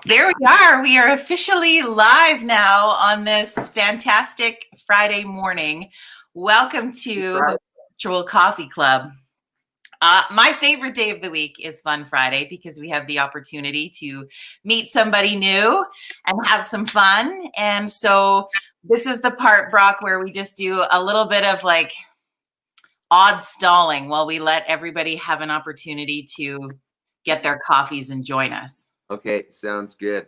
There we are. We are officially live now on this fantastic Friday morning. Welcome to Virtual Coffee Club. My favorite day of the week is Fun Friday because we have the opportunity to meet somebody new and have some fun. And so this is the part, Brock, where we just do a little bit of like odd stalling while we let everybody have an opportunity to get their coffees and join us. Okay, sounds good.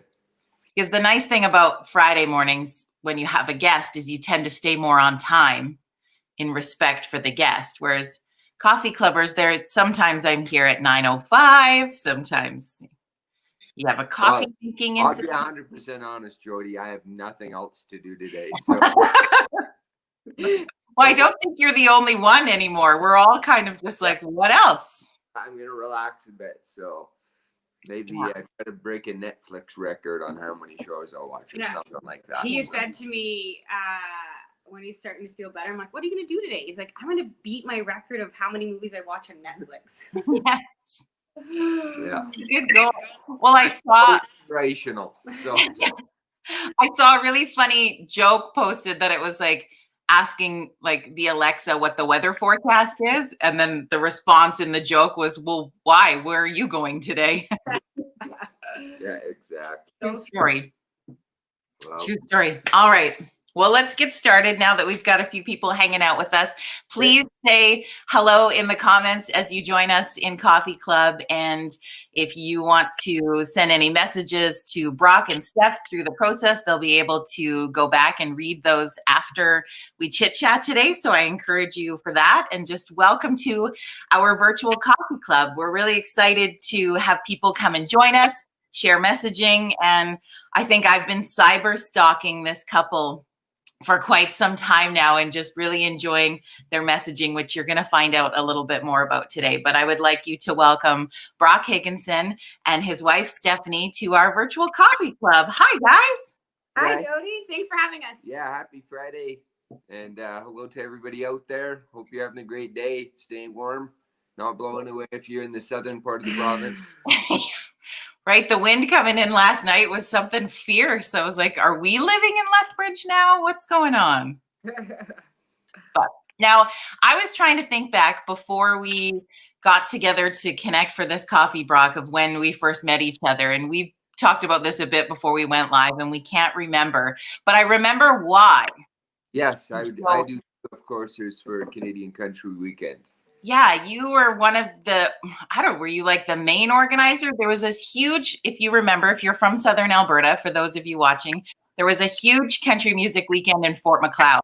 Because the nice thing about Friday mornings when you have a guest is you tend to stay more on time in respect for the guest. Whereas coffee clubbers, sometimes I'm here at 9:05. Sometimes you have a coffee making incident. I'll be 100% honest, Jody. I have nothing else to do today. So. Well, I don't think you're the only one anymore. We're all kind of just like, what else? I'm going to relax a bit. So maybe I try to break a Netflix record on how many shows I'll watch or something like that. He said to me when he's starting to feel better, I'm like, what are you going to do today? He's like, I'm going to beat my record of how many movies I watch on Netflix. Yes. Yeah. Good goal. Well, I saw... Inspirational. So. I saw a really funny joke posted that it was like, asking like the Alexa what the weather forecast is. And then the response in the joke was, well, why? Where are you going today? Yeah, exactly. True story. Wow. True story. All right. Well, let's get started now that we've got a few people hanging out with us. Please say hello in the comments as you join us in Coffee Club. And if you want to send any messages to Brock and Steph through the process, they'll be able to go back and read those after we chit chat today. So I encourage you for that. And just welcome to our virtual Coffee Club. We're really excited to have people come and join us, share messaging. And I think I've been cyber stalking this couple for quite some time now and just really enjoying their messaging, which you're going to find out a little bit more about today. But I would like you to welcome Broc Higginson and his wife, Stephanie, to our virtual coffee club. Hi, guys. Hi, Jody. Thanks for having us. Yeah, happy Friday. And hello to everybody out there. Hope you're having a great day, staying warm, not blowing away if you're in the southern part of the province. Right, the wind coming in last night was something fierce. I was like, are we living in Lethbridge now? What's going on? But now I was trying to think back before we got together to connect for this coffee, Brock, of when we first met each other. And we've talked about this a bit before we went live and we can't remember, but I remember why. Yes, I do. Of course, it's for Canadian Country Weekend. Yeah, you were one of the, were you like the main organizer? There was this huge, if you remember, if you're from Southern Alberta, for those of you watching, there was a huge country music weekend in Fort Macleod.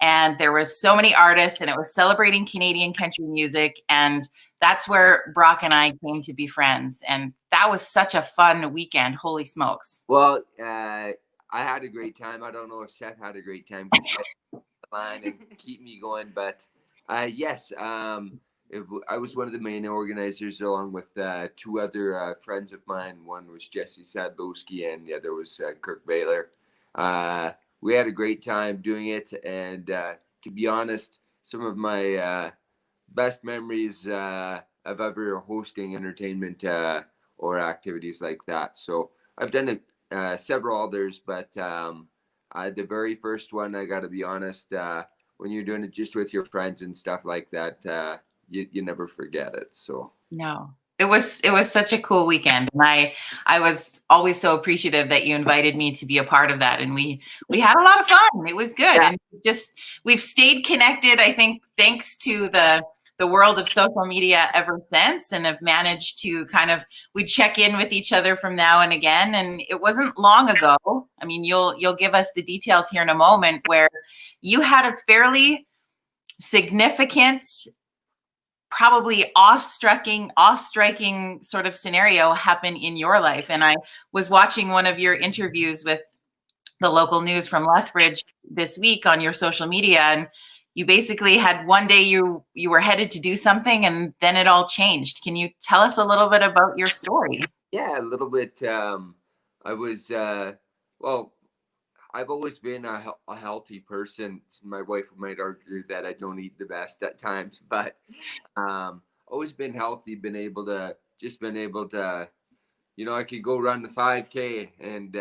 And there was so many artists and it was celebrating Canadian country music. And that's where Brock and I came to be friends. And that was such a fun weekend. Holy smokes. Well, I had a great time. I don't know if Seth had a great time to line and keep me going, but yes, I was one of the main organizers along with two other friends of mine. One was Jesse Sadlowski and the other was Kirk Baylor. We had a great time doing it. And to be honest, some of my best memories of ever hosting entertainment or activities like that. So I've done several others, but the very first one, I got to be honest, when you're doing it just with your friends and stuff like that, you never forget it. So no, it was such a cool weekend, and I was always so appreciative that you invited me to be a part of that, and we had a lot of fun. It was good, and we've stayed connected. I think thanks to the world of social media ever since, and have managed to we check in with each other from now and again. And it wasn't long ago. I mean, you'll give us the details here in a moment where you had a fairly significant, probably awe-striking sort of scenario happen in your life. And I was watching one of your interviews with the local news from Lethbridge this week on your social media, and you basically had one day you were headed to do something and then it all changed. Can you tell us a little bit about your story? Yeah, a little bit. I was, I've always been a healthy person. My wife might argue that I don't eat the best at times, but always been healthy, been able to I could go run the 5K and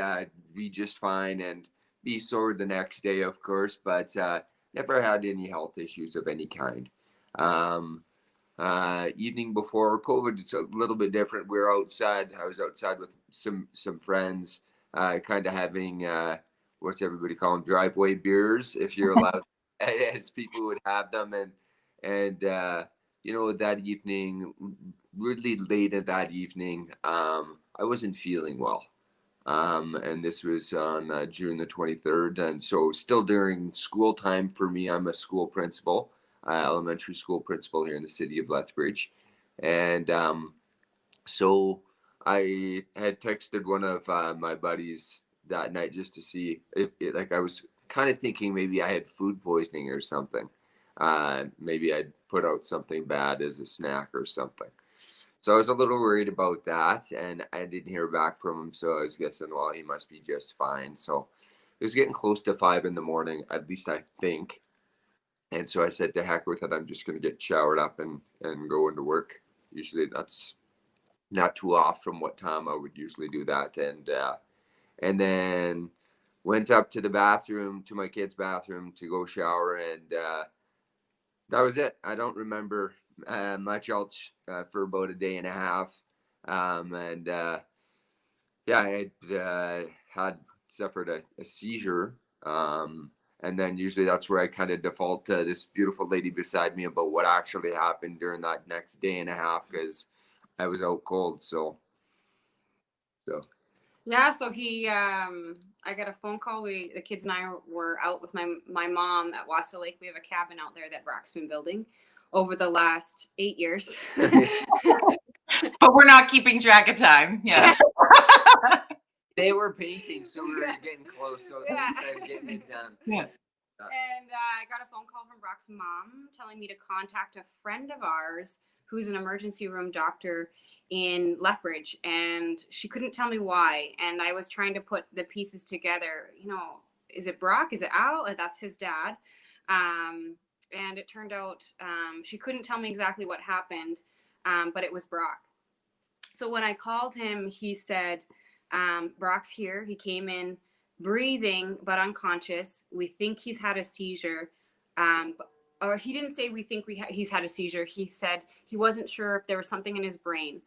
be just fine and be sore the next day, of course, but never had any health issues of any kind. Evening before COVID, it's a little bit different. We were outside. I was outside with some friends, kind of having what's everybody call them, driveway beers, if you're allowed, as people would have them, and that evening, really late at that evening, I wasn't feeling well. And this was on June the 23rd. And so still during school time for me. I'm a school principal, elementary school principal here in the city of Lethbridge. And so I had texted one of my buddies that night just to see if like I was kind of thinking maybe I had food poisoning or something. Maybe I'd put out something bad as a snack or something. So I was a little worried about that, and I didn't hear back from him. So I was guessing, well, he must be just fine. So it was getting close to 5 a.m, at least I think. And so I said, to heck with it, I'm just going to get showered up and go into work. Usually that's not too off from what time I would usually do that. And then went up to the bathroom, to my kid's bathroom, to go shower, and that was it. I don't remember much else for about a day and a half. I had suffered a seizure. And then usually that's where I kind of default to this beautiful lady beside me about what actually happened during that next day and a half, because I was out cold. So. Yeah, so I got a phone call. The kids and I were out with my mom at Wassa Lake. We have a cabin out there that Broc's been building over the last 8 years. But we're not keeping track of time. Yeah. They were painting, so we were getting close. So at least I'm getting it done. Yeah. And I got a phone call from Broc's mom telling me to contact a friend of ours who's an emergency room doctor in Lethbridge, and she couldn't tell me why. And I was trying to put the pieces together. Is it Broc? Is it Al? That's his dad. And it turned out she couldn't tell me exactly what happened, but it was Broc. So when I called him, he said, Broc's here. He came in breathing but unconscious. We think he's had a seizure. Or he didn't say we think he's had a seizure. He said he wasn't sure if there was something in his brain,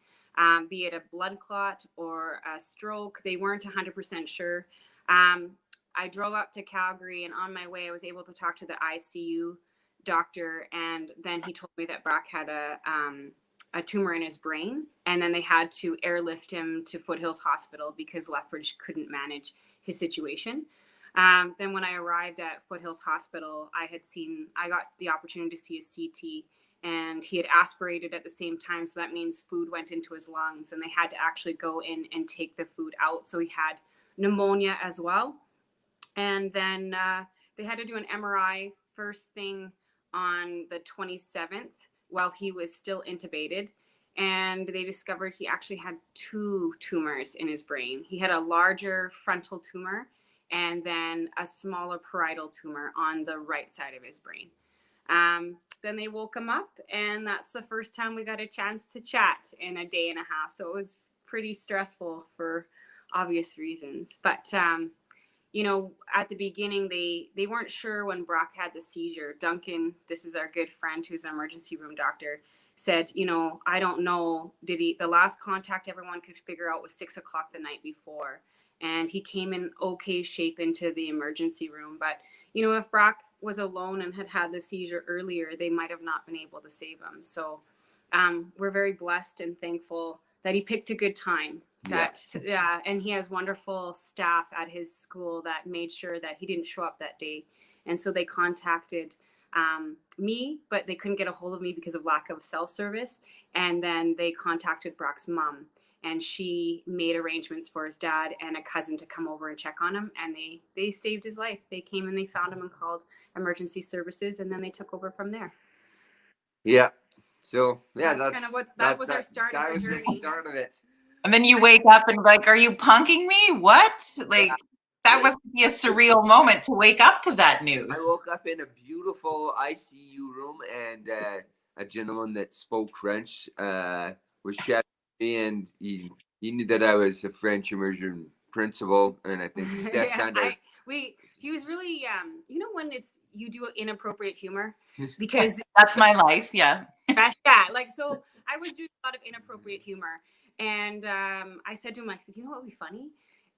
be it a blood clot or a stroke. They weren't 100% sure. I drove up to Calgary, and on my way, I was able to talk to the ICU doctor, and then he told me that Broc had a tumor in his brain, and then they had to airlift him to Foothills Hospital because Lethbridge couldn't manage his situation. Then when I arrived at Foothills Hospital, I got the opportunity to see a CT, and he had aspirated at the same time. So that means food went into his lungs, and they had to actually go in and take the food out. So he had pneumonia as well. And then they had to do an MRI first thing on the 27th while he was still intubated. And they discovered he actually had 2 tumors in his brain. He had a larger frontal tumor and then a smaller parietal tumor on the right side of his brain. Then they woke him up, and that's the first time we got a chance to chat in a day and a half. So it was pretty stressful for obvious reasons. But, at the beginning, they weren't sure when Broc had the seizure. Duncan, this is our good friend who's an emergency room doctor, said, I don't know, the last contact everyone could figure out was 6 o'clock the night before. And he came in okay shape into the emergency room. But, if Broc was alone and had the seizure earlier, they might have not been able to save him. So we're very blessed and thankful that he picked a good time. And he has wonderful staff at his school that made sure that he didn't show up that day. And so they contacted me, but they couldn't get a hold of me because of lack of cell service. And then they contacted Broc's mom, and she made arrangements for his dad and a cousin to come over and check on him. And they saved his life. They came and they found him and called emergency services, and then they took over from there. Yeah. So yeah, that's kind of what that was our start. That was journey. the start of it. And then you wake up and like, are you punking me? What? That must be a surreal moment to wake up to that news. I woke up in a beautiful ICU room, and a gentleman that spoke French was chatting with me, and he He knew that I was a French immersion principal, and I think Steph Yeah, kind of. he was really you know when it's you do inappropriate humor because That's my life. Yeah. yeah, like so I was doing a lot of inappropriate humor, and I said to him, I said, you know what would be funny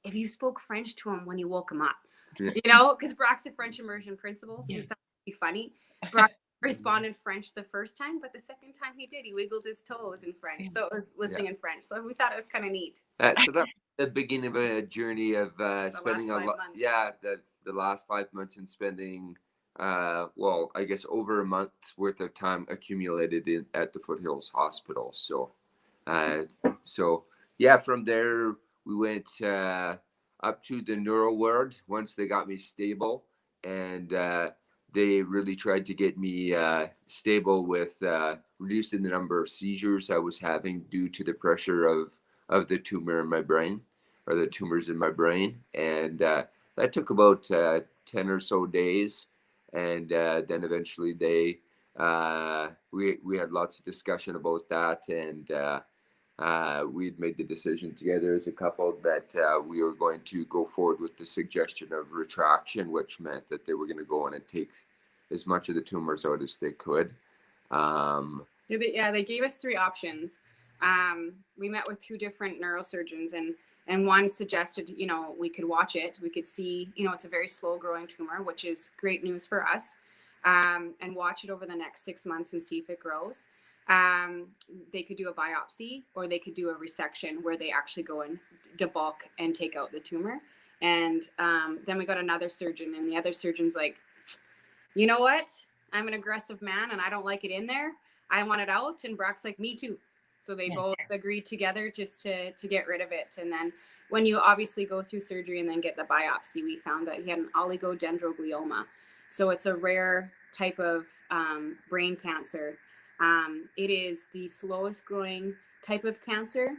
if you spoke French to him when you woke him up, Yeah. you know, because Brock's a French immersion principal, so Yeah. we thought it'd be funny. Brock responded French the first time, but the second time he did, he wiggled his toes in French, Yeah. so it was listening in French. So we thought it was kind of neat. So that was the beginning of a journey of spending last a 5 lot. months. Yeah, the last 5 months and spending, well, I guess over a month worth of time accumulated at the Foothills Hospital. Uh, so yeah, from there we went up to the neuro ward once they got me stable, and they really tried to get me stable with reducing the number of seizures I was having due to the pressure of the tumor in my brain, or the tumors in my brain. And that took about 10 or so days. And then eventually we had lots of discussion about that. And we'd made the decision together as a couple that we were going to go forward with the suggestion of retraction, which meant that they were going to go in and take as much of the tumors out as they could. They gave us 3 options. We met with 2 different neurosurgeons, and one suggested, you know, we could watch it. We could see, you know, it's a very slow growing tumor, which is great news for us, and watch it over the next 6 months and see if it grows. They could do a biopsy, or they could do a resection where they actually go and debulk and take out the tumor. And then we got another surgeon, and the other surgeon's like, you know what? I'm an aggressive man and I don't like it in there. I want it out. And Brock's like, me too. So they both agreed together just to get rid of it. And then when you obviously go through surgery and then get the biopsy, we found that he had an oligodendroglioma. So it's a rare type of brain cancer. It is the slowest growing type of cancer,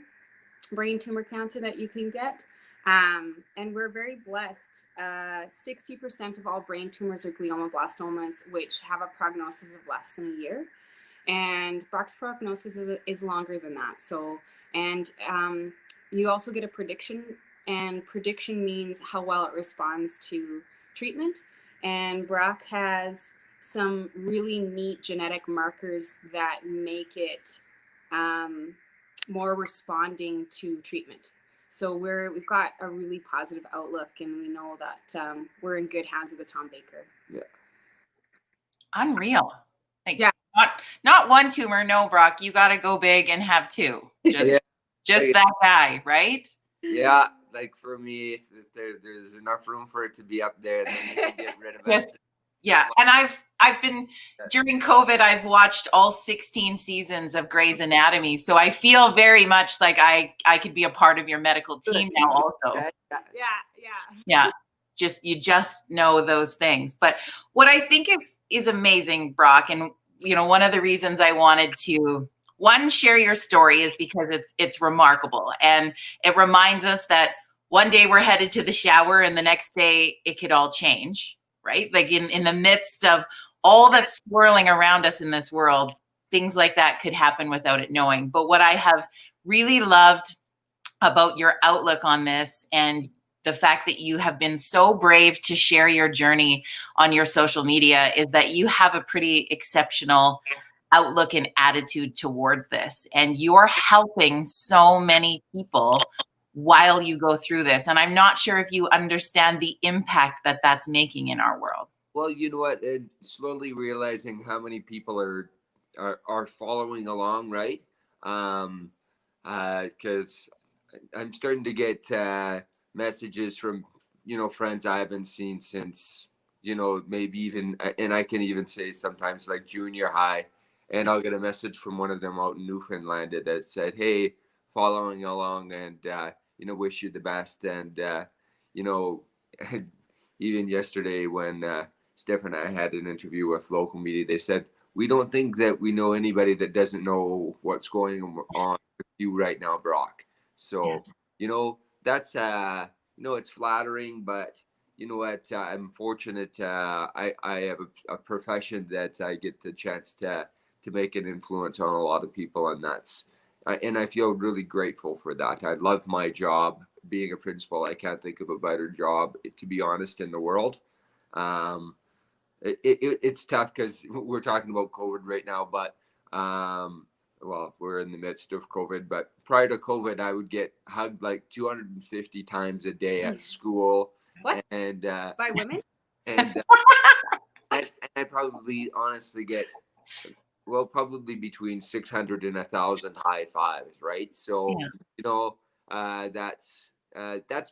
brain tumor cancer that you can get. And we're very blessed. 60% of all brain tumors are gliomoblastomas, which have a prognosis of less than a year. And Brock's prognosis is longer than that. So, and you also get a prediction, and prediction means how well it responds to treatment. And Brock has some really neat genetic markers that make it more responding to treatment. So we've got a really positive outlook, and we know that we're in good hands with the Tom Baker. Yeah. Unreal. Like, not one tumor, no, Brock. You got to go big and have 2. Just that guy, right? Yeah, like for me, if there's enough room for it to be up there, then you can get rid of it. Yeah, and I've been during COVID, I've watched all 16 seasons of Grey's Anatomy, so I feel very much like I could be a part of your medical team now also. Yeah. You just know those things. But what I think is amazing, Brock, and you know, one of the reasons I wanted to share your story is because it's remarkable, and it reminds us that one day we're headed to the shower and the next day it could all change. Right? Like in the midst of all that's swirling around us in this world, things like that could happen without it knowing. But what I have really loved about your outlook on this, and the fact that you have been so brave to share your journey on your social media, is that you have a pretty exceptional outlook and attitude towards this. And you're helping so many people while you go through this. And I'm not sure if you understand the impact that that's making in our world. Well, you know what? Slowly realizing how many people are following along, right? Because I'm starting to get messages from, you know, friends I haven't seen since, you know, maybe even, and I can even say sometimes like junior high, and I'll get a message from one of them out in Newfoundland that said, hey, following along, and you know, wish you the best. And you know, even yesterday when Steph and I had an interview with local media, they said, we don't think that we know anybody that doesn't know what's going on with you right now, Brock. So, you know, that's you know, it's flattering, but you know what, I'm fortunate. I have a profession that I get the chance to make an influence on a lot of people, and that's and I feel really grateful for that. I love my job. Being a principal, I can't think of a better job, to be honest, in the world. Um, it's tough because we're talking about COVID right now, but well, we're in the midst of COVID. But prior to COVID, I would get hugged like 250 times a day at school. What? And By women? and I probably honestly get, well, probably between 600 and 1,000 high fives, right? So, Yeah. you know, that's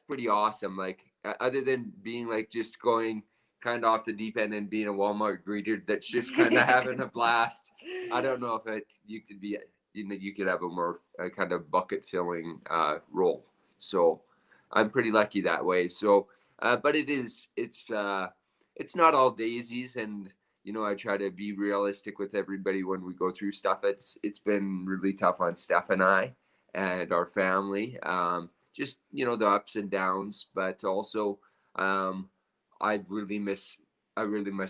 pretty awesome. Like, other than being like just going kind of off the deep end and being a Walmart greeter that's just kind of having a blast. I don't know if you could be, you know, you could have a more kind of bucket filling role. So I'm pretty lucky that way. So, but it's not all daisies, and you know, I try to be realistic with everybody when we go through stuff. It's been really tough on Steph and I and our family. Just, you know, the ups and downs, but also I really miss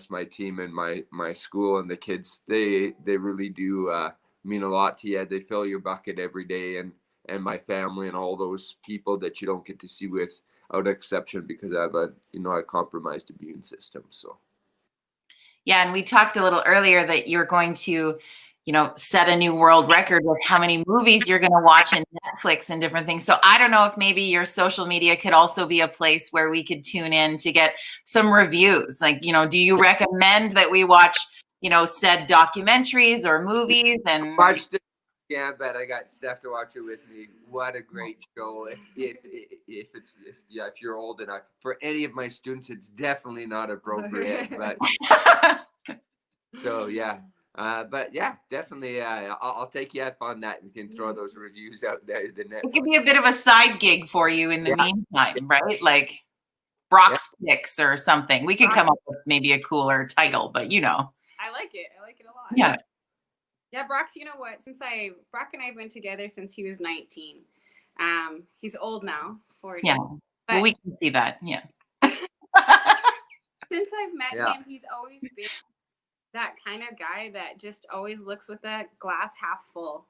my team and my school, and the kids. They really do mean a lot to you. They fill your bucket every day, and my family and all those people that you don't get to see without exception because I have a compromised immune system. So. Yeah, and we talked a little earlier that you're going to, set a new world record with how many movies you're going to watch in Netflix and different things. So I don't know if maybe your social media could also be a place where we could tune in to get some reviews. Like, do you recommend that we watch, said documentaries or movies? And Watch the, yeah, but I got Steph to watch it with me. What a great show! If you're old enough, for any of my students, it's definitely not appropriate. But so yeah. But yeah, definitely. I'll take you up on that. We can throw those reviews out there. The Netflix. It could be a bit of a side gig for you in the meantime, right? Like Broc's Picks or something. We could come up with maybe a cooler title, but I like it. I like it a lot. Yeah. Yeah, Brock's, you know what? Brock and I have been together since he was 19. He's old now, 40. Yeah. Well, we can see that. Yeah. Since I've met him, he's always been that kind of guy that just always looks with that glass half full.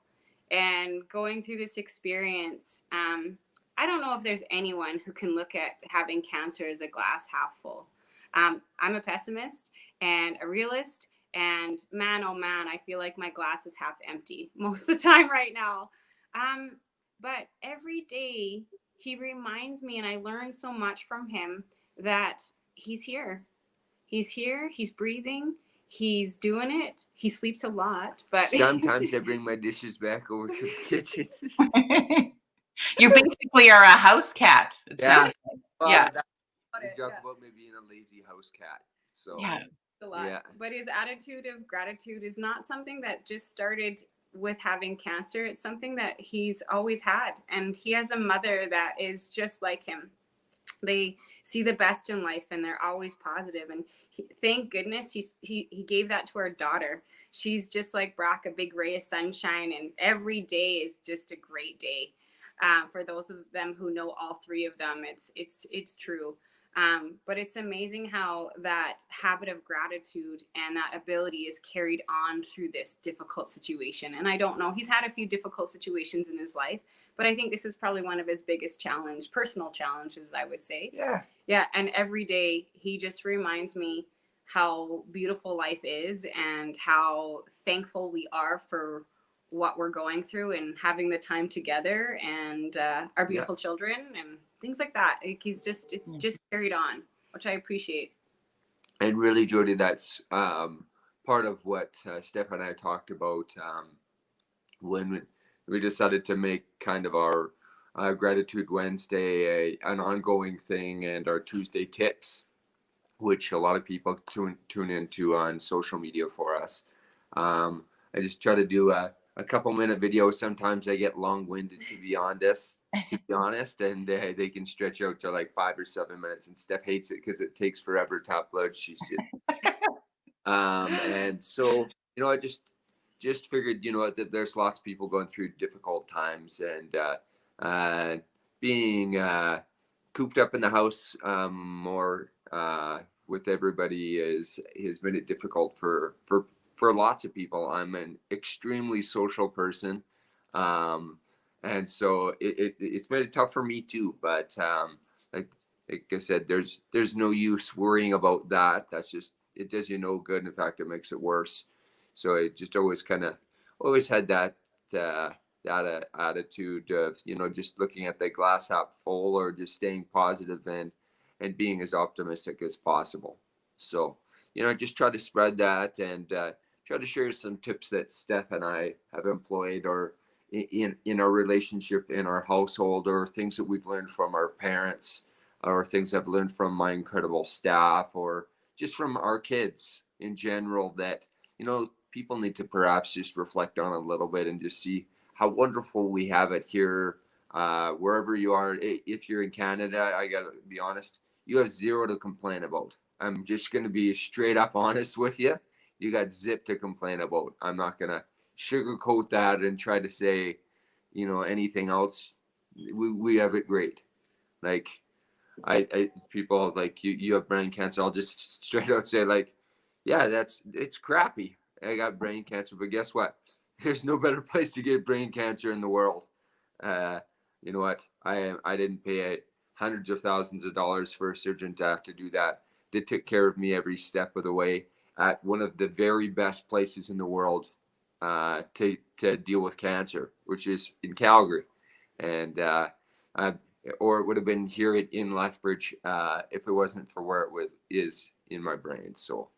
And going through this experience, I don't know if there's anyone who can look at having cancer as a glass half full. I'm a pessimist and a realist. And man, oh man, I feel like my glass is half empty most of the time right now. But every day he reminds me, and I learn so much from him, that he's here. He's here. He's breathing. He's doing it. He sleeps a lot. But sometimes I bring my dishes back over to the kitchen. You basically are a house cat. It sounds like. Well, yeah. We joke about me being a lazy house cat. So yeah. A lot. Yeah. But his attitude of gratitude is not something that just started with having cancer. It's something that he's always had. And he has a mother that is just like him. They see the best in life and they're always positive. And thank goodness he gave that to our daughter. She's just like Brock, a big ray of sunshine, and every day is just a great day. For those of them who know all three of them, it's true. But it's amazing how that habit of gratitude and that ability is carried on through this difficult situation. And I don't know, he's had a few difficult situations in his life, but I think this is probably one of his biggest personal challenges, I would say. Yeah. Yeah. And every day he just reminds me how beautiful life is and how thankful we are for what we're going through and having the time together and our beautiful children and things like that. Like it's just carried on, which I appreciate. And really, Jody, that's part of what Steph and I talked about when we decided to make kind of our Gratitude Wednesday an ongoing thing, and our Tuesday tips, which a lot of people tune into on social media for us. I just try to do a couple-minute video. Sometimes I get long-winded, to be honest, and they can stretch out to like 5 or 7 minutes. And Steph hates it because it takes forever to upload. And so I just figured that there's lots of people going through difficult times, and being cooped up in the house more with everybody has made it difficult for lots of people. I'm an extremely social person. And so it's made it tough for me too. But like I said, there's no use worrying about that. That's just, it does you no good. In fact, it makes it worse. So I just always had that attitude of, just looking at the glass half full, or just staying positive and being as optimistic as possible. So, just try to spread that, and try to share some tips that Steph and I have employed, or in our relationship, in our household, or things that we've learned from our parents, or things I've learned from my incredible staff, or just from our kids in general, that, people need to perhaps just reflect on a little bit, and just see how wonderful we have it here, wherever you are. If you're in Canada, I gotta be honest, you have zero to complain about. I'm just going to be straight up honest with you. You got zip to complain about. I'm not going to sugarcoat that and try to say, anything else. We have it great. Like, I people like, you have brain cancer. I'll just straight out say, like, yeah, it's crappy. I got brain cancer, but guess what? There's no better place to get brain cancer in the world. You know what? I didn't pay hundreds of thousands of dollars for a surgeon to have to do that. They took care of me every step of the way at one of the very best places in the world to deal with cancer, which is in Calgary. And or it would have been here in Lethbridge if it wasn't for where it is in my brain. So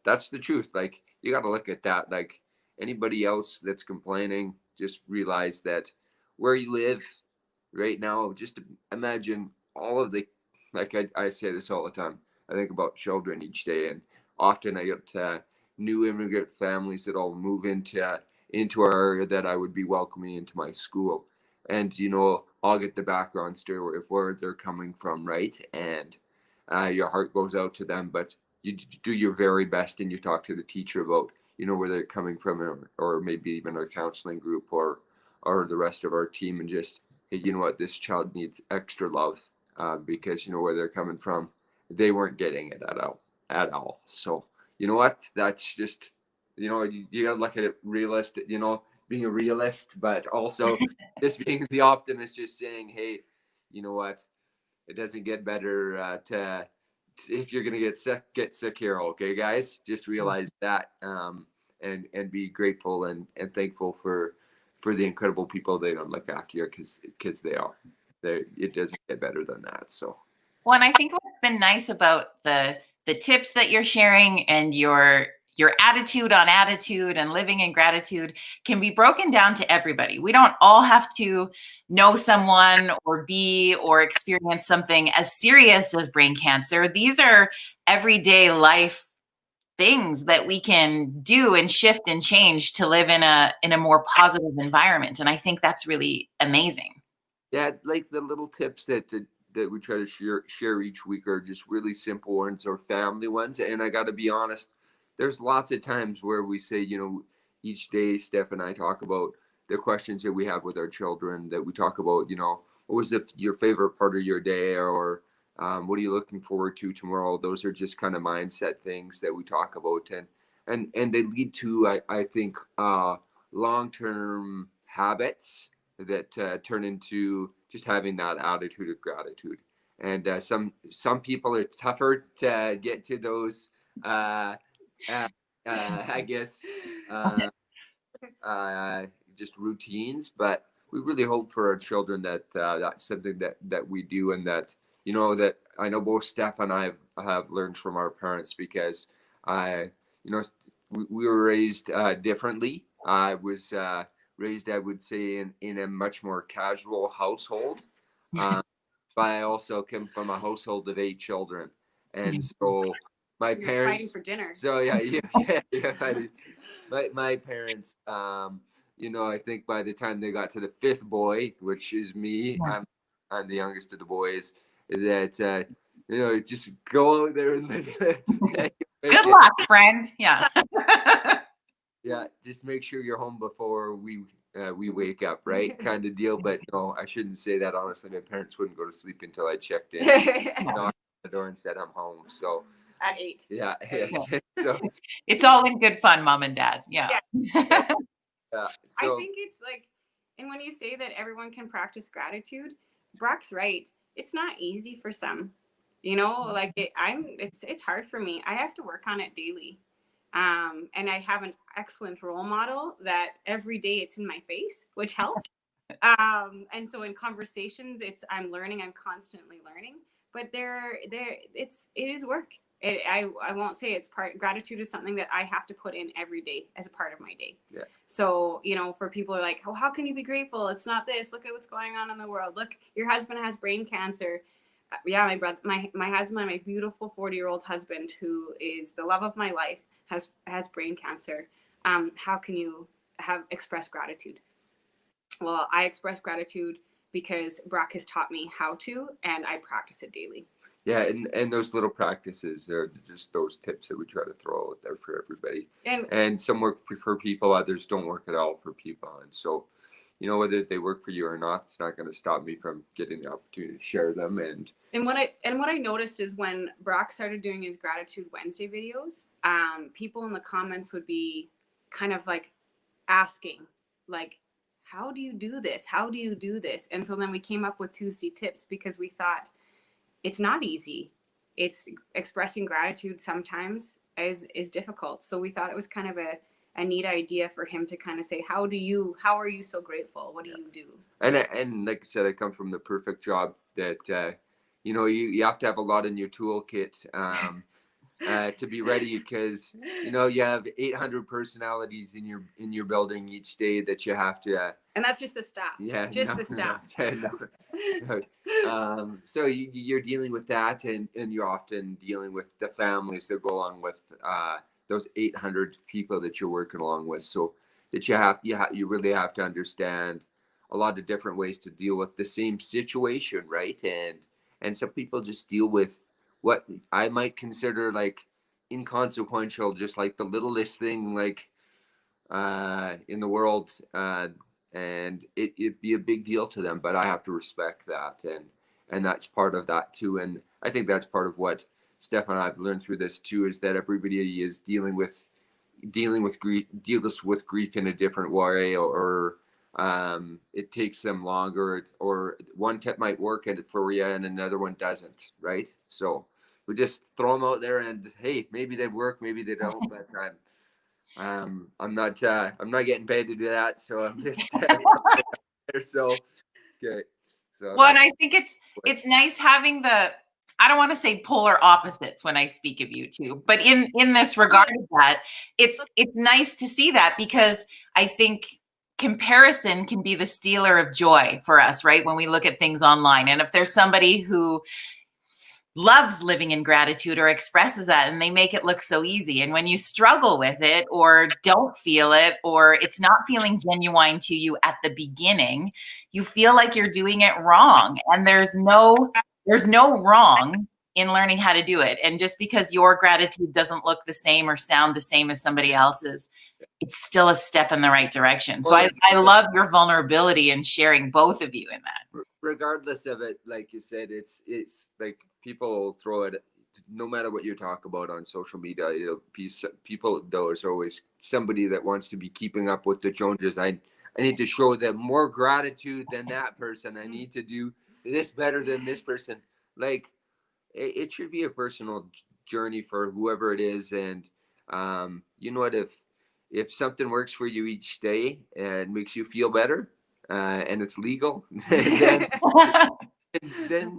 that's the truth. Like, you got to look at that. Like, anybody else that's complaining, just realize that where you live right now, just imagine all of the, like I say this all the time, I think about children each day, and often I get new immigrant families that all move into our area that I would be welcoming into my school. And, I'll get the background story of where they're coming from, right? And your heart goes out to them, but you do your very best, and you talk to the teacher about, where they're coming from, or maybe even our counseling group, or the rest of our team, and just, hey, you know what, this child needs extra love, because, where they're coming from, they weren't getting it at all. So, you know what, that's just, you gotta look at it realistic, being a realist, but also just being the optimist, just saying, hey, you know what, it doesn't get better if you're gonna get sick here, okay, guys, just realize that, and be grateful and thankful for the incredible people they don't look after you, because they are. It doesn't get better than that. So, well, and I think what's been nice about the tips that you're sharing, and your attitude on attitude and living in gratitude, can be broken down to everybody. We don't all have to know someone or experience something as serious as brain cancer. These are everyday life things that we can do and shift and change to live in a more positive environment. And I think that's really amazing. yeah, like the little tips that we try to share each week are just really simple ones, or family ones. And I got to be honest, there's lots of times where we say, each day Steph and I talk about the questions that we have with our children, that we talk about, what was your favorite part of your day, or what are you looking forward to tomorrow? Those are just kind of mindset things that we talk about, and they lead to, I think, long-term habits that turn into just having that attitude of gratitude. And some people are tougher to get to those, I guess, just routines. But we really hope for our children that that's something that we do, and that, that I know both Steph and I have learned from our parents, because we were raised differently. I was raised, I would say, in a much more casual household. But I also come from a household of 8 children, and so my So you're parents fighting for dinner. So my parents, I think by the time they got to the 5th boy, which is me, I'm the youngest of the boys, that just go out there and Good luck, friend. Yeah. Yeah, just make sure you're home before we wake up, right? Kind of deal. But no, I shouldn't say that. Honestly, my parents wouldn't go to sleep until I checked in, knocked on the door, and said I'm home. So at 8. Yeah. Yes. So it's all in good fun, mom and dad. Yeah. yeah. I So think it's like, And when you say that everyone can practice gratitude, Brock's right. It's not easy for some. You know, like it's hard for me. I have to work on it daily. And I have an excellent role model that every day it's in my face, which helps. And so in conversations, I'm learning. I'm constantly learning. But it is work. I won't say it's gratitude is something that I have to put in every day as a part of my day. Yeah. So, you know, for people who are like, oh, how can you be grateful? It's not this. Look at what's going on in the world. Look, your husband has brain cancer. Yeah, my brother, my husband, my beautiful 40-year-old husband, who is the love of my life, has brain cancer. How can you express gratitude? Well, I express gratitude because Brock has taught me how to, and I practice it daily. Yeah, and those little practices are just those tips that we try to throw out there for everybody. And some work for people, others don't work at all for people. And so, you know, whether they work for you or not, it's not going to stop me from getting the opportunity to share them. And what I noticed is when Brock started doing his Gratitude Wednesday videos, people in the comments would be kind of like asking, like, how do you do this? How do you do this? And so then we came up with Tuesday tips because we thought it's not easy. It's expressing gratitude sometimes is difficult. So we thought it was kind of a neat idea for him to kind of say, how are you so grateful? What do you do? And like I said, I come from the perfect job that, you know, you have to have a lot in your toolkit to be ready because, you know, you have 800 personalities in your building each day that you have to. And that's just the staff. Yeah. The staff. So you're dealing with that and you're often dealing with the families that go along with those 800 people that you're working along with. So that you really have to understand a lot of different ways to deal with the same situation, right? And some people just deal with what I might consider like inconsequential, just like the littlest thing, like in the world, and it'd be a big deal to them. But I have to respect that, and that's part of that too. And I think that's part of what Steph and I've learned through this too, is that everybody is dealing with grief in a different way, or it takes them longer, or one tip might work for you and another one doesn't, right? So we just throw them out there and hey, maybe they work, maybe they don't, but I'm not getting paid to do that, so I'm just so okay. So well, and I think it's nice having I don't want to say polar opposites when I speak of you two, but in this regard of that, it's nice to see that, because I think comparison can be the stealer of joy for us, right? When we look at things online. And if there's somebody who loves living in gratitude or expresses that, and they make it look so easy, and when you struggle with it or don't feel it, or it's not feeling genuine to you at the beginning, you feel like you're doing it wrong. And there's no wrong in learning how to do it. And just because your gratitude doesn't look the same or sound the same as somebody else's, it's still a step in the right direction. So I love your vulnerability and sharing, both of you, in that. Regardless of it, like you said, it's like people throw it, no matter what you talk about on social media, it'll be people, there's always somebody that wants to be keeping up with the Joneses. I need to show them more gratitude than that person. I need to do this better than this person. Like it should be a personal journey for whoever it is. And you know what, if something works for you each day and makes you feel better, and it's legal, then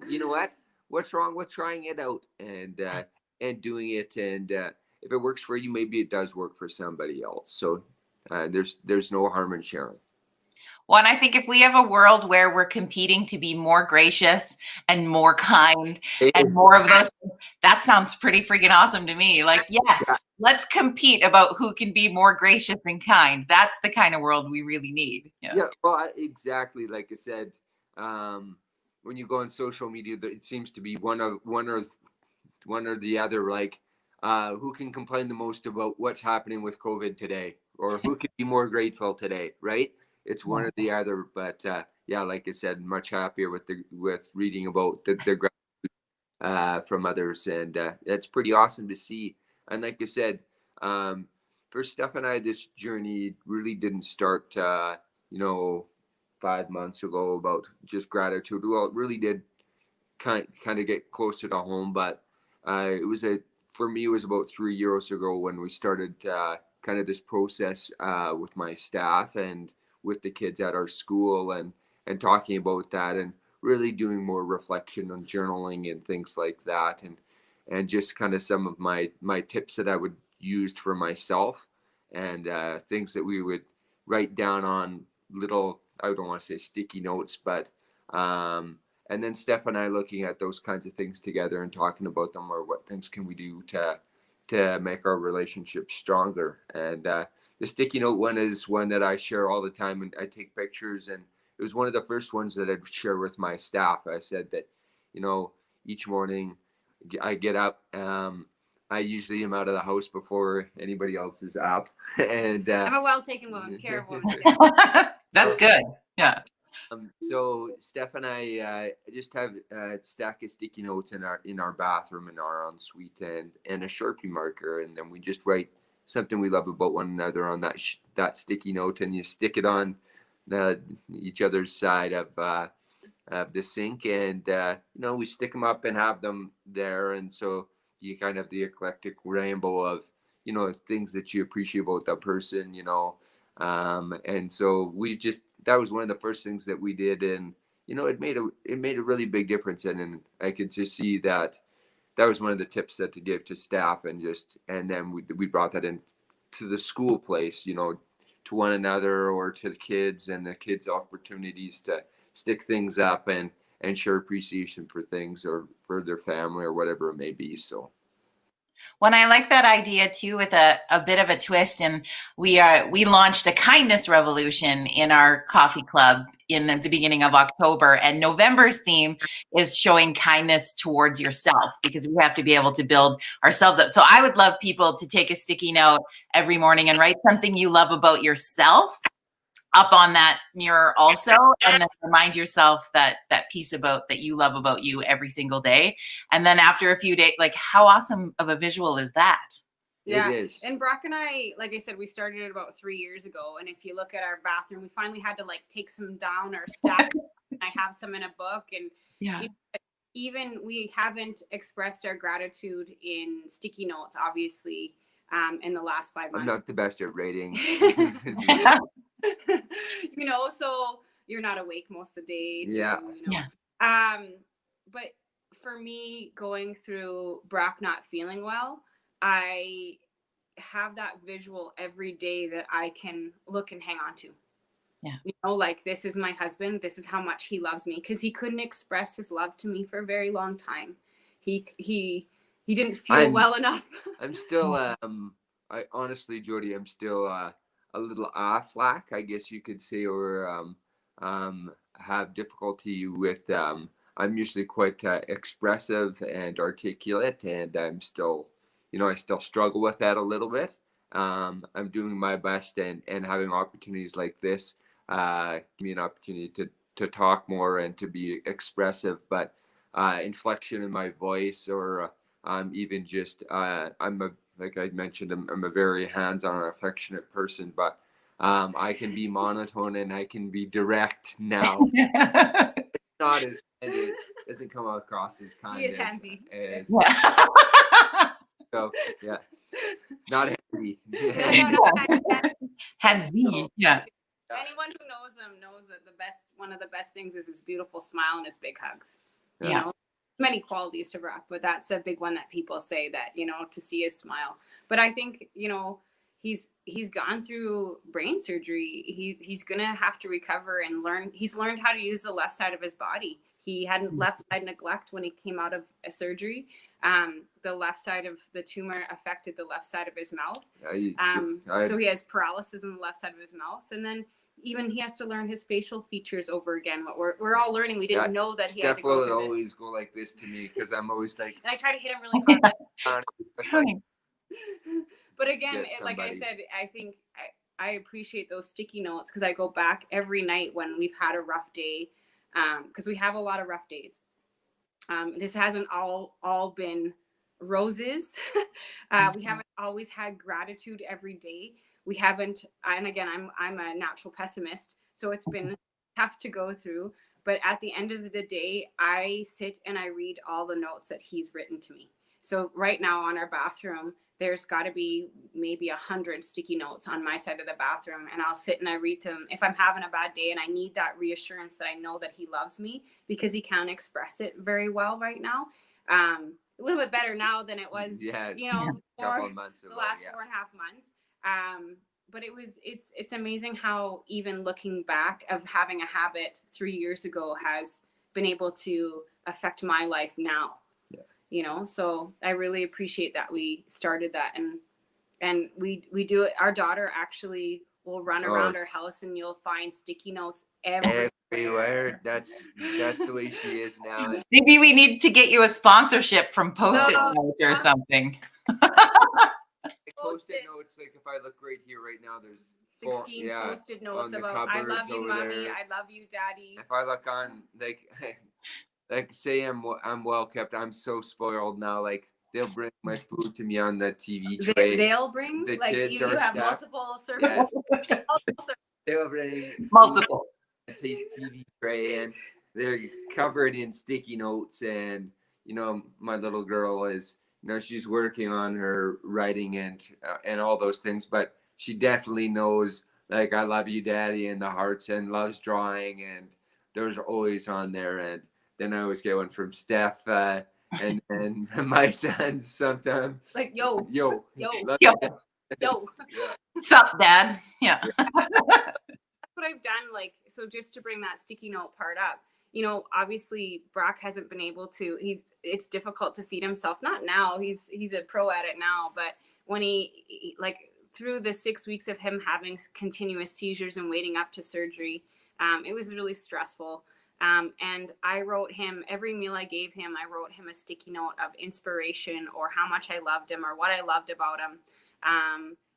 you know what? What's wrong with trying it out and doing it? And if it works for you, maybe it does work for somebody else. So there's no harm in sharing. Well, and I think if we have a world where we're competing to be more gracious and more kind and more of those, that sounds pretty freaking awesome to me. Like, yes, let's compete about who can be more gracious and kind. That's the kind of world we really need. Yeah, well, exactly. Like I said, when you go on social media, it seems to be one or the other. Like, who can complain the most about what's happening with COVID today, or who can be more grateful today, right? It's one or the other. But yeah, like I said, much happier with reading about the gratitude from others, and that's pretty awesome to see. And like I said, for Steph and I, this journey really didn't start, 5 months ago about just gratitude. Well, it really did kind of get closer to home, but for me, it was about 3 years ago when we started kind of this process with my staff and with the kids at our school, and talking about that, and really doing more reflection on journaling and things like that, and just kind of some of my tips that I would use for myself, and things that we would write down on little, I don't want to say sticky notes, but and then Steph and I looking at those kinds of things together and talking about them, or what things can we do to make our relationship stronger. And the sticky note one is one that I share all the time, and I take pictures, and it was one of the first ones that I'd share with my staff. I said that, each morning I get up, I usually am out of the house before anybody else is up. And I'm a well-taken woman, care of woman. That's good. Yeah. So Steph and I just have a stack of sticky notes in our bathroom, in our ensuite, and a Sharpie marker, and then we just write something we love about one another on that sticky note, and you stick it on each other's side of the sink, and we stick them up and have them there, and so you kind of have the eclectic rainbow of things that you appreciate about that person, and so that was one of the first things that we did, and it made a really big difference, and I could just see that was one of the tips that to give to staff, and then we brought that in to the school place, to one another, or to the kids, and the kids' opportunities to stick things up and share appreciation for things, or for their family, or whatever it may be. So When I like that idea too, with a bit of a twist, and we launched a kindness revolution in our coffee club in the beginning of October, and November's theme is showing kindness towards yourself, because we have to be able to build ourselves up. So I would love people to take a sticky note every morning and write something you love about yourself up on that mirror also, and then remind yourself that piece about that you love about you every single day. And then after a few days, like, how awesome of a visual is that? Yeah. It is. And Brock and I, like I said, we started it about 3 years ago. And if you look at our bathroom, we finally had to take some down or stack. I have some in a book, and even we haven't expressed our gratitude in sticky notes, obviously, in the last 5 months. I'm not the best at rating. So you're not awake most of the day too, Yeah. But for me, going through Brock not feeling well, I have that visual every day that I can look and hang on to. Yeah. This is my husband, this is how much he loves me, because he couldn't express his love to me for a very long time. He didn't feel well enough. I'm still I honestly, Jody, I'm still a little flack, I guess you could say, or have difficulty with I'm usually quite expressive and articulate, and I'm still I still struggle with that a little bit. I'm doing my best, and having opportunities like this give me an opportunity to talk more and to be expressive, but inflection in my voice, or even just like I mentioned, I'm a very hands-on and affectionate person, but I can be monotone and I can be direct now. Not as kind, it doesn't come across as kind. He is handsy. So yeah, not handy. Handsy. Yeah. Anyone who knows him knows that one of the best things is his beautiful smile and his big hugs. Yeah. Many qualities to Brock, but that's a big one that people say, that to see his smile. But I think he's gone through brain surgery. He's gonna have to recover and learn. He's learned how to use the left side of his body. He had left side neglect when he came out of a surgery. The left side of the tumor affected the left side of his mouth. So he has paralysis in the left side of his mouth, and then even he has to learn his facial features over again. What we're all learning. We didn't know that he had to go through this. Steph will always go like this to me, because I'm always like, and I try to hit him really hard. But again, like I said, I think I appreciate those sticky notes, because I go back every night when we've had a rough day, because we have a lot of rough days. This hasn't all been roses. We haven't always had gratitude every day. We haven't, and again, I'm a natural pessimist, so it's been tough to go through. But at the end of the day, I sit and I read all the notes that he's written to me. So right now on our bathroom, there's got to be maybe 100 sticky notes on my side of the bathroom. And I'll sit and I read them if I'm having a bad day and I need that reassurance that I know that he loves me, because he can't express it very well right now. A little bit better now than it was, a couple of months ago, the last 4.5 months. But it's amazing how even looking back of having a habit 3 years ago has been able to affect my life now. So I really appreciate that we started that, and we do it. Our daughter actually will run around our house and you'll find sticky notes everywhere. That's the way she is now. Maybe we need to get you a sponsorship from Post-it Notes or something. Post-it notes, like if I look right here right now, there's 16 Post-it notes about I love you, mommy, I love you, daddy. If I look on like say I'm well kept, I'm so spoiled now. Like they'll bring my food to me on the TV tray. They'll bring the like kids you or have staff. multiple servants. They'll bring multiple TV tray, and they're covered in sticky notes. And my little girl is, she's working on her writing and all those things, but she definitely knows like I love you, daddy, and the hearts, and loves drawing, and those are always on there. And then I always get one from Steph, and then my sons sometimes like yo. Sup, Dad? Yeah. That's what I've done. Like, so just to bring that sticky note part up, obviously Brock hasn't been able to, it's difficult to feed himself. Not now, he's a pro at it now, but when he like through the 6 weeks of him having continuous seizures and waiting up to surgery, it was really stressful. And I wrote him, every meal I gave him, I wrote him a sticky note of inspiration or how much I loved him or what I loved about him,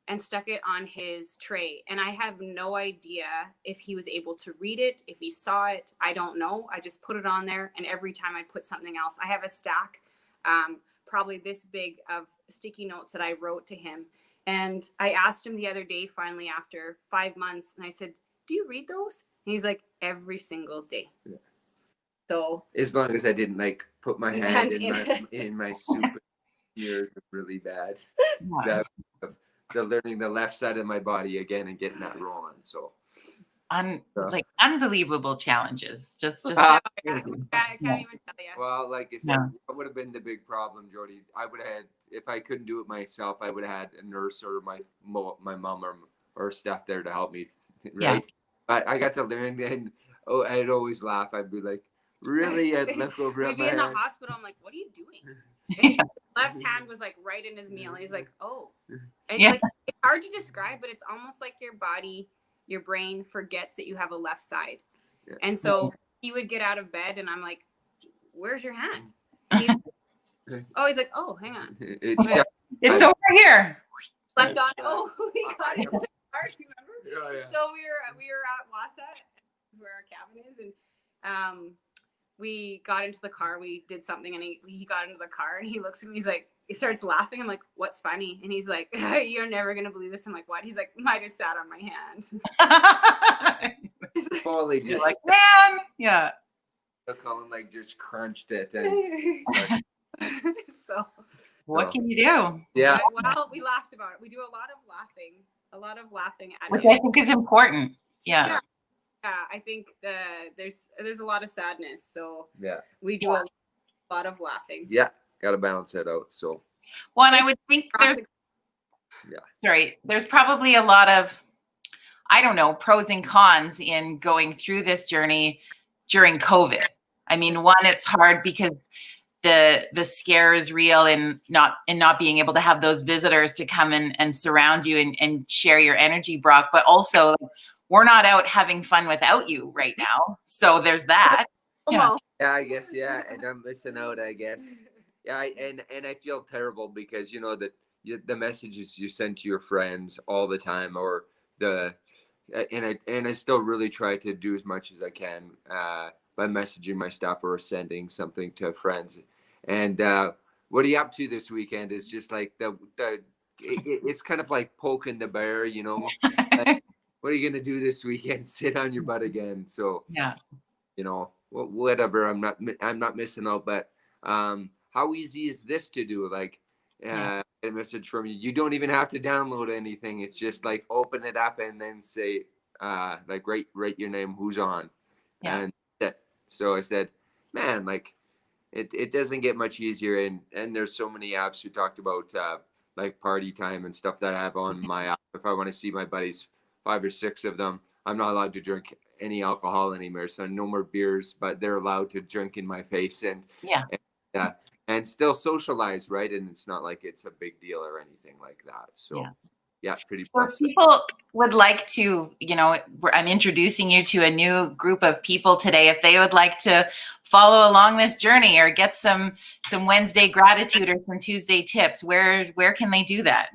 and stuck it on his tray. And I have no idea if he was able to read it, if he saw it. I don't know. I just put it on there. And every time I put something else, I have a stack, probably this big, of sticky notes that I wrote to him. And I asked him the other day, finally, after 5 months, and I said, do you read those? And he's like, every single day. Yeah. So as long as I didn't like put my hand in my soup, ears really bad. The learning the left side of my body again and getting that rolling. So like unbelievable challenges. Just I can't even tell you. Well, like I said, that would have been the big problem, Jody. I would have had, if I couldn't do it myself, I would have had a nurse or my mom or staff there to help me, right? Yeah. But I got to learn, and I'd always laugh. I'd be like, really? I'd look over at my We'd be in the hospital. I'm like, what are you doing? And his left hand was like right in his meal. And he's like, oh. And like, it's hard to describe, but it's almost like your body, your brain forgets that you have a left side. Yeah. And so he would get out of bed and I'm like, where's your hand? And he's like, oh, hang on. It's over here. Left on. Oh, we got it. Remember? Yeah. So we were at Wasatch, where our cabin is, and we got into the car. We did something, and he got into the car, and he looks at me. He's like, he starts laughing. I'm like, what's funny? And he's like, you're never gonna believe this. I'm like, what? He's like, I just sat on my hand. Fully just like, man, yeah. Colin like just crunched it, and so. What can you do? Yeah. Well, we laughed about it. We do a lot of laughing at which I think is important. Yeah. I think there's a lot of sadness, so yeah, we do a lot of laughing. Yeah, got to balance it out. So, well, and I would think there's probably a lot of, I don't know, pros and cons in going through this journey during COVID. I mean, one, it's hard because the scare is real and not being able to have those visitors to come and surround you and share your energy, Brock, but also we're not out having fun without you right now. So there's that. Yeah, I guess. Yeah. And I'm missing out, I guess. Yeah. And I feel terrible because, that the messages you send to your friends all the time, or and I still really try to do as much as I can by messaging my staff or sending something to friends. And what are you up to this weekend? Is just like it's kind of like poking the bear, like what are you gonna do this weekend? Sit on your butt again. So Yeah. you know, whatever. I'm not missing out. But how easy is this to do? Like, a message from you. You don't even have to download anything. It's just like open it up and then say, like write your name, who's on, and that. So I said, man, like it doesn't get much easier. And there's so many apps we talked about, like Party Time and stuff that I have on my app. If I want to see my buddies, 5 or 6 of them, I'm not allowed to drink any alcohol anymore, so no more beers, but they're allowed to drink in my face and still socialize, right? And it's not like it's a big deal or anything like that. So pretty So blessed. people would like to, I'm introducing you to a new group of people today. If they would like to follow along this journey or get some Wednesday gratitude or some Tuesday tips, where can they do that?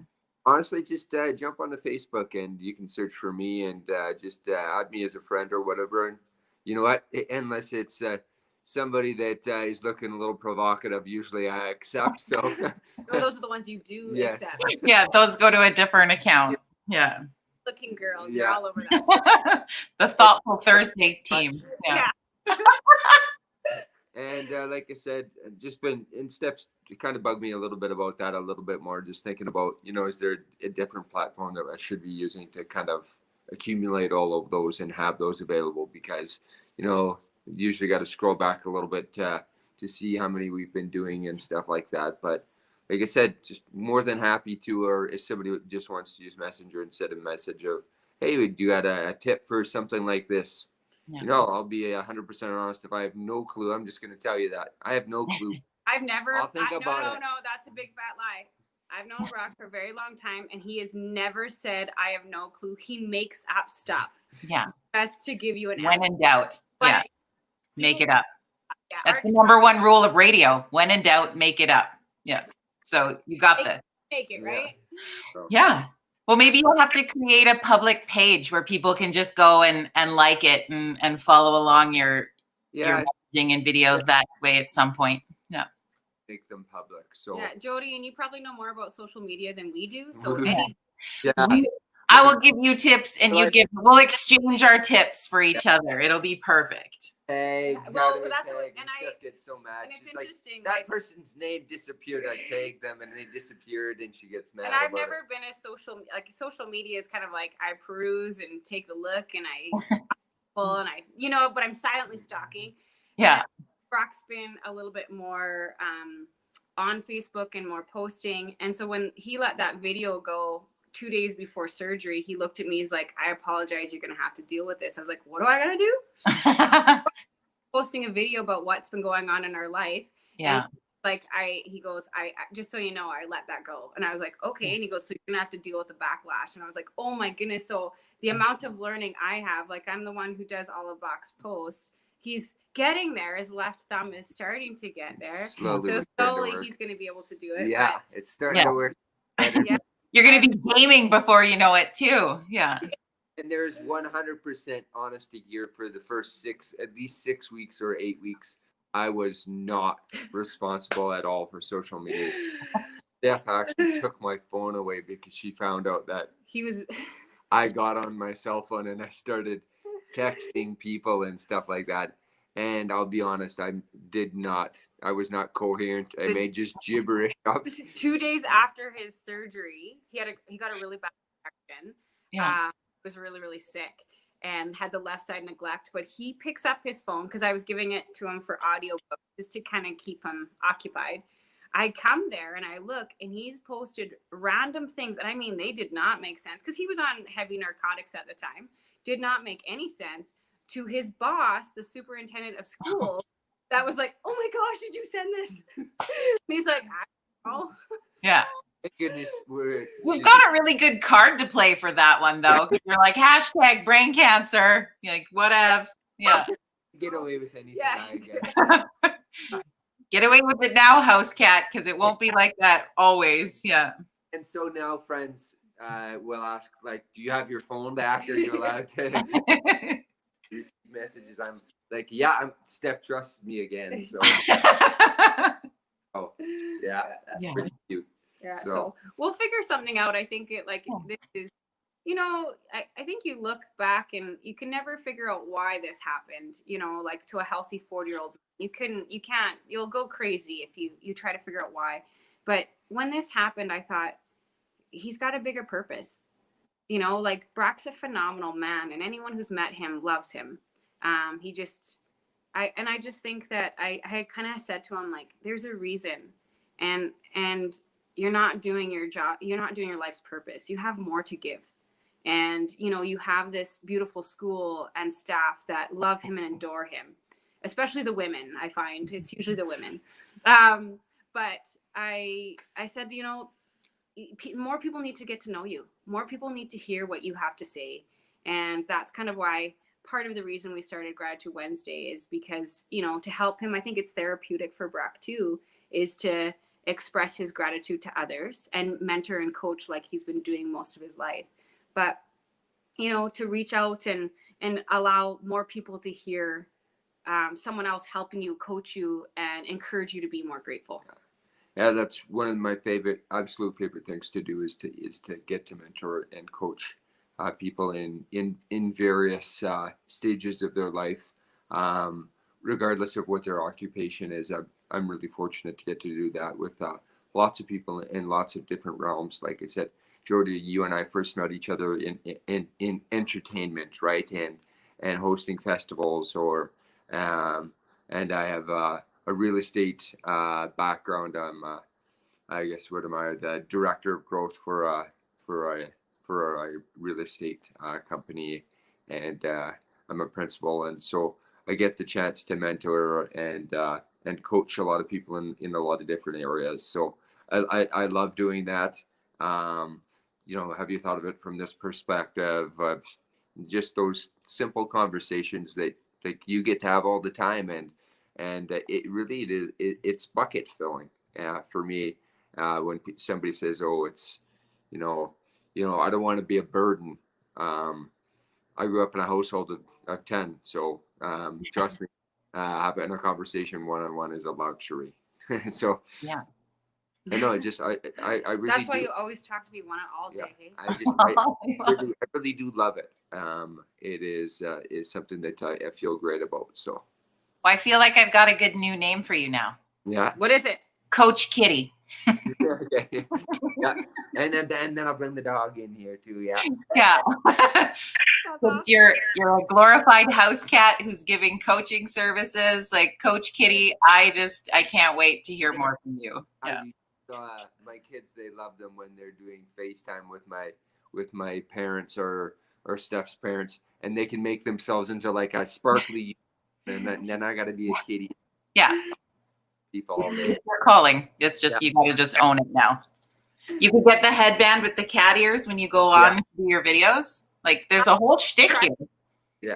Honestly, just jump on the Facebook and you can search for me and just add me as a friend or whatever. And you know what? Unless it's somebody that is looking a little provocative, usually I accept. So those are the ones you do accept. Yeah, those go to a different account. Yeah. Looking girls, you're all over that. The Thoughtful Thursday team. Yeah. And like I said, just been in steps to kind of bug me a little bit about that a little bit more. Just thinking about, is there a different platform that I should be using to kind of accumulate all of those and have those available? Because, usually got to scroll back a little bit to see how many we've been doing and stuff like that. But like I said, just more than happy to, or if somebody just wants to use Messenger and send a message of, hey, you got a tip for something like this? Yeah. I'll be 100% honest. If I have no clue, I'm just going to tell you that I have no clue. I've never. I'll think about it. No, that's a big fat lie. I've known Broc for a very long time, and he has never said I have no clue. He makes up stuff. Yeah. Just to give you an when in doubt. But make it up. Yeah, that's the number one rule of radio. When in doubt, make it up. Yeah. So you got this. Make it right. Yeah. Well, maybe you'll have to create a public page where people can just go and like it and follow along your messaging and videos that way at some point. Yeah. Make them public. So Jody, and you probably know more about social media than we do. So I will give you tips and we'll exchange our tips for each other. It'll be perfect. Hey, that's what, and Steph gets so mad. And it's She's interesting. Like, that person's name disappeared. I tagged them and they disappeared, and she gets mad. And I've never been a social media is kind of like I peruse and take a look and and but I'm silently stalking. Yeah. Broc's been a little bit more on Facebook and more posting, and so when he let that video go 2 days before surgery, he looked at me. He's like, I apologize. You're going to have to deal with this. I was like, what do I got to do? Posting a video about what's been going on in our life. Yeah. And he goes, I just so you know, I let that go. And I was like, okay. And he goes, so you're going to have to deal with the backlash. And I was like, oh my goodness. So the amount of learning I have, like I'm the one who does all of Broc's posts. He's getting there. His left thumb is starting to get there. Slowly he's going to be able to do it. Yeah. It's starting to work. Yeah. You're going to be gaming before you know it too. Yeah. And there's 100% honesty here for the first at least 6 weeks or 8 weeks. I was not responsible at all for social media. Steph actually took my phone away because she found out that I got on my cell phone and I started texting people and stuff like that. And I'll be honest, I was not coherent. I made just gibberish up. 2 days after his surgery, he got a really bad infection. Yeah. Was really, really sick and had the left side neglect, but he picks up his phone because I was giving it to him for audiobooks just to kind of keep him occupied. I come there and I look and he's posted random things. And I mean, they did not make sense because he was on heavy narcotics at the time. Did not make any sense to his boss, the superintendent of school. That was like, oh my gosh, did you send this? And he's like, I don't know. Yeah. Thank goodness We've got a really good card to play for that one though. You're like hashtag brain cancer. You're like whatevs. Yeah. Get away with anything, I guess. Get away with it now, house cat, because it won't be like that always. Yeah. And so now, friends, will ask, like, do you have your phone back? Are you allowed to receive messages? I'm like, yeah, Steph trusts me again. So, that's pretty cute. Yeah, so we'll figure something out. I think this is you know, I think you look back and you can never figure out why this happened, you know, like to a healthy 40-year-old. You can't, you'll go crazy if you try to figure out why. But when this happened, I thought he's got a bigger purpose. You know, like Brock's a phenomenal man, and anyone who's met him loves him. He just, I just think that I kind of said to him, like, there's a reason, and you're not doing your job, you're not doing your life's purpose. You have more to give. And, you know, you have this beautiful school and staff that love him and adore him, especially the women. I find it's usually the women. But I said, you know, more people need to get to know you. More people need to hear what you have to say. And that's kind of why part of the reason we started Gratitude Wednesday is because, you know, to help him, I think it's therapeutic for Brock too, is to express his gratitude to others and mentor and coach like he's been doing most of his life. But, you know, to reach out and allow more people to hear someone else helping you, coach you, and encourage you to be more grateful. Yeah, that's one of my absolute favorite things to do is to get to mentor and coach people in various stages of their life, regardless of what their occupation is. I'm really fortunate to get to do that with lots of people in lots of different realms. Like I said, Jody, you and I first met each other in entertainment, right? And hosting festivals, and I have a real estate background. I guess what am I? The director of growth for a real estate company, and I'm a principal, and so I get the chance to mentor and coach a lot of people in a lot of different areas. So I love doing that. You know, have you thought of it from this perspective of just those simple conversations that you get to have all the time, and it really it's bucket filling for me when somebody says, "Oh, it's you know, I don't want to be a burden." I grew up in a household of 10, so trust me, having a conversation one-on-one is a luxury. So Yeah. I know, I really That's why do. you always talk to me one all day. Yeah, Hey? I really do love it. It is something that I feel great about. So Well, I feel like I've got a good new name for you now. yeah. What is it? Coach Kitty. Okay. Yeah, and then I'll bring the dog in here too. Yeah. Yeah. That's awesome. You're a glorified house cat who's giving coaching services, like Coach Kitty. I can't wait to hear more from you. Yeah. My kids, they love them when they're doing FaceTime with my parents or Steph's parents, and they can make themselves into like a sparkly, and then I got to be a kitty. Yeah. People all day. You're calling. It's just, you got to just own it now. You can get the headband with the cat ears when you go on to do your videos. Like, there's a whole shtick here. Yeah.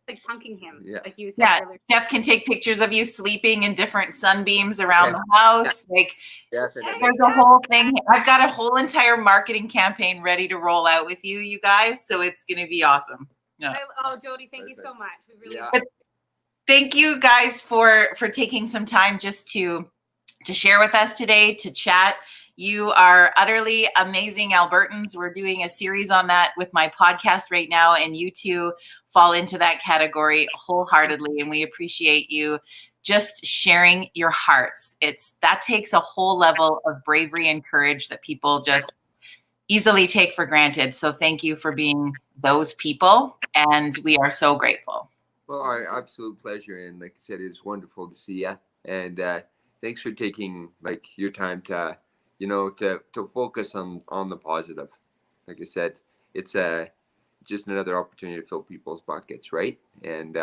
Like punking him. Yeah. Like you said earlier. Steph can take pictures of you sleeping in different sunbeams around the house. Like, Definitely. there's a whole thing. I've got a whole entire marketing campaign ready to roll out with you guys. So it's going to be awesome. Yeah. Jody, thank you so much. We really Thank you guys for taking some time just to share with us today, to chat. You are utterly amazing Albertans. We're doing a series on that with my podcast right now, and you two fall into that category wholeheartedly, and we appreciate you just sharing your hearts. That takes a whole level of bravery and courage that people just easily take for granted. So thank you for being those people, and we are so grateful. Well, our absolute pleasure, and like I said, it's wonderful to see you. And thanks for taking your time to, to focus on the positive. Like I said, it's just another opportunity to fill people's buckets, right? And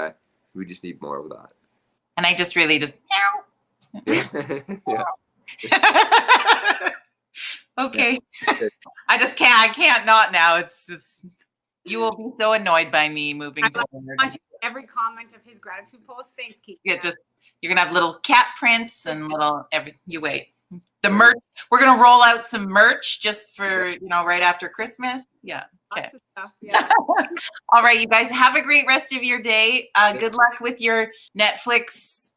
we just need more of that. And I just really Yeah. Okay. I can't not now. It's you will be so annoyed by me moving forward. Every comment of his gratitude post. Thanks, Keith. Yeah, you're gonna have little cat prints and you wait. The merch, we're gonna roll out some merch just for right after Christmas. Yeah. Okay. Lots of stuff. Yeah. All right, you guys have a great rest of your day. Good luck with your Netflix.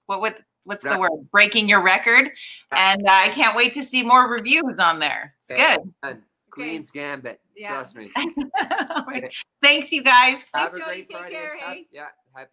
What's the word? Breaking your record. And I can't wait to see more reviews on there. It's good. Queen's Gambit. Yeah. Trust me. Thanks, you guys. Have Thanks, a Jody. great Take Friday. care, hey? Yeah.